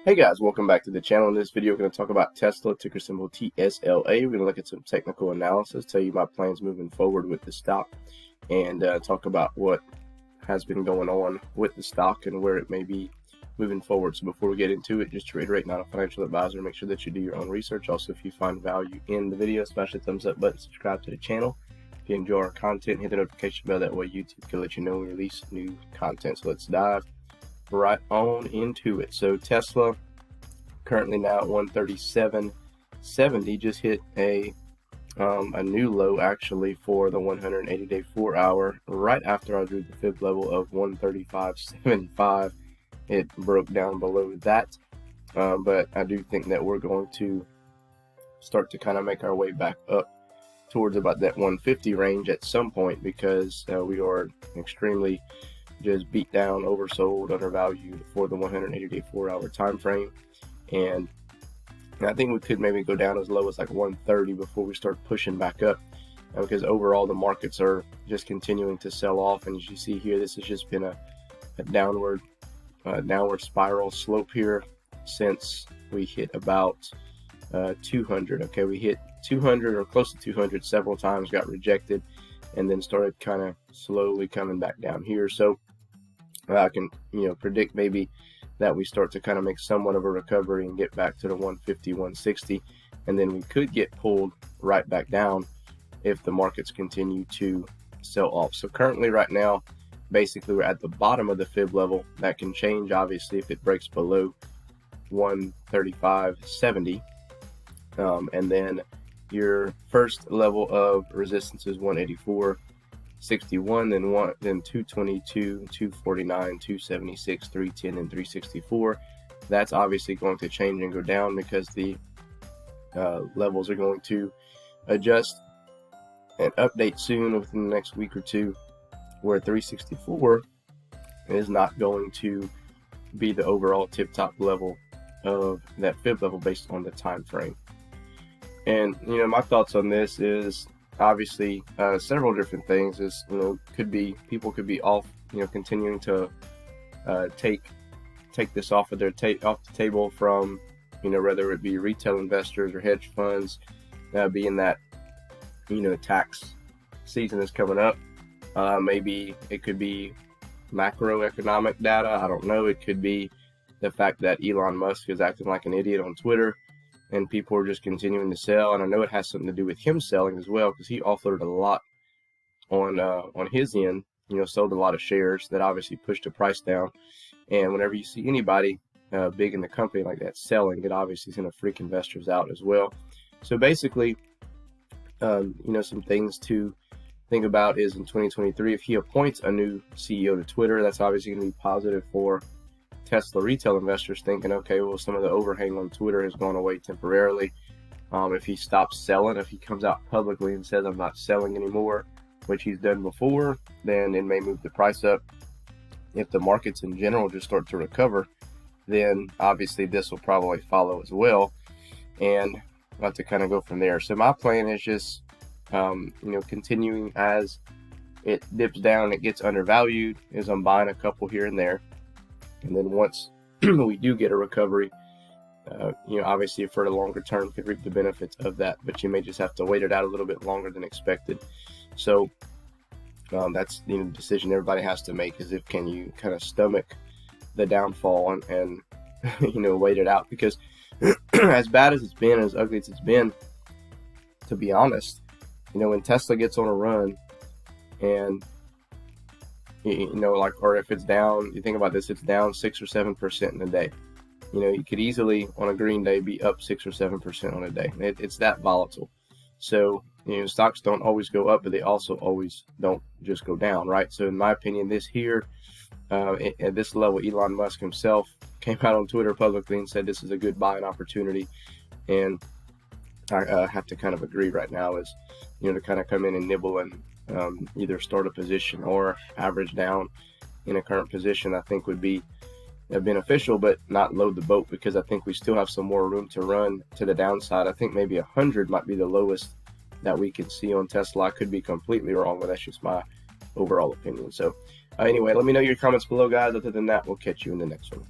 Hey guys, welcome back to the channel. In this video, we're going to talk about Tesla, ticker symbol TSLA. We're going to look at some technical analysis, tell you my plans moving forward with the stock, and talk about what has been going on with the stock and where it may be moving forward. So before we get into it, just to reiterate, not a financial advisor, make sure that you do your own research. Also, if you find value in the video, smash the thumbs up button, subscribe to the channel. If you enjoy our content, hit the notification bell. That way YouTube can let you know when we release new content. So let's dive right on into it. So Tesla currently now at 137.70, just hit a new low actually for the 180-day 4-hour right after I drew the fib level of 135.75. It broke down below that, but I do think that we're going to start to kind of make our way back up towards about that 150 range at some point, because we are extremely just beat down, oversold, undervalued for the 180-day 4-hour time frame. And I think we could maybe go down as low as like 130 before we start pushing back up, because overall the markets are just continuing to sell off. And as you see here, this has just been a downward spiral slope here since we hit about 200. Okay, we hit 200 or close to 200 several times, got rejected, and then started kind of slowly coming back down here. So I can predict maybe that we start to kind of make somewhat of a recovery and get back to the 150, 160, and then we could get pulled right back down if the markets continue to sell off. So currently right now, basically we're at the bottom of the fib level. That can change obviously if it breaks below 135.70, and then your first level of resistance is 184.61, then 222, 249, 276, 310, and 364. That's obviously going to change and go down because the levels are going to adjust and update soon within the next week or two, where 364 is not going to be the overall tip-top level of that fib level based on the time frame. And my thoughts on this is obviously several different things. Is people could be off, continuing to take this off of off the table from whether it be retail investors or hedge funds, being that tax season is coming up. Maybe it could be macroeconomic data. I don't know. It could be the fact that Elon Musk is acting like an idiot on Twitter, and people are just continuing to sell. And I know it has something to do with him selling as well, because he offloaded a lot on his end. Sold a lot of shares that obviously pushed the price down. And whenever you see anybody big in the company like that selling, it obviously is going to freak investors out as well. So basically, some things to think about is in 2023, if he appoints a new CEO to Twitter, that's obviously going to be positive for Tesla retail investors, thinking, okay, well, some of the overhang on Twitter has gone away temporarily. If he stops selling, if he comes out publicly and says, I'm not selling anymore, which he's done before, then it may move the price up. If the markets in general just start to recover, then obviously this will probably follow as well, and I'll have to kind of go from there. So my plan is just continuing as it dips down, it gets undervalued, is I'm buying a couple here and there. And then once we do get a recovery, obviously for the longer term, could reap the benefits of that, but you may just have to wait it out a little bit longer than expected. So that's the decision everybody has to make, is can you kind of stomach the downfall and wait it out, because as bad as it's been, as ugly as it's been, to be honest, when Tesla gets on a run and or if it's down, you think about this, it's down 6 or 7% in a day. You could easily on a green day be up 6 or 7% on a day. It's that volatile. So, stocks don't always go up, but they also always don't just go down, right? So in my opinion, this here, at this level, Elon Musk himself came out on Twitter publicly and said this is a good buying opportunity. And I have to kind of agree right now, is, to kind of come in and nibble and either start a position or average down in a current position, I think would be beneficial, but not load the boat, because I think we still have some more room to run to the downside. I think maybe 100 might be the lowest that we can see on Tesla. I could be completely wrong, but that's just my overall opinion. So anyway, let me know your comments below, guys. Other than that, we'll catch you in the next one.